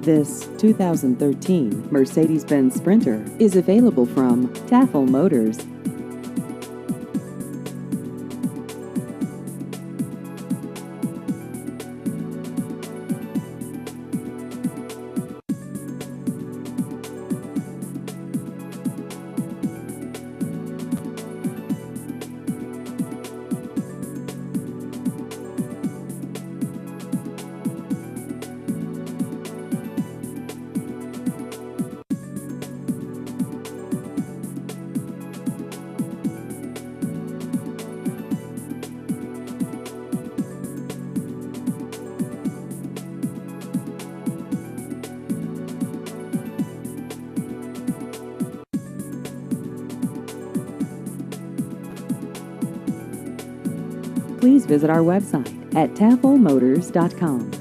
This 2013 Mercedes-Benz Sprinter is available from Taffel Motors. Please visit our website at taffelmotors.com.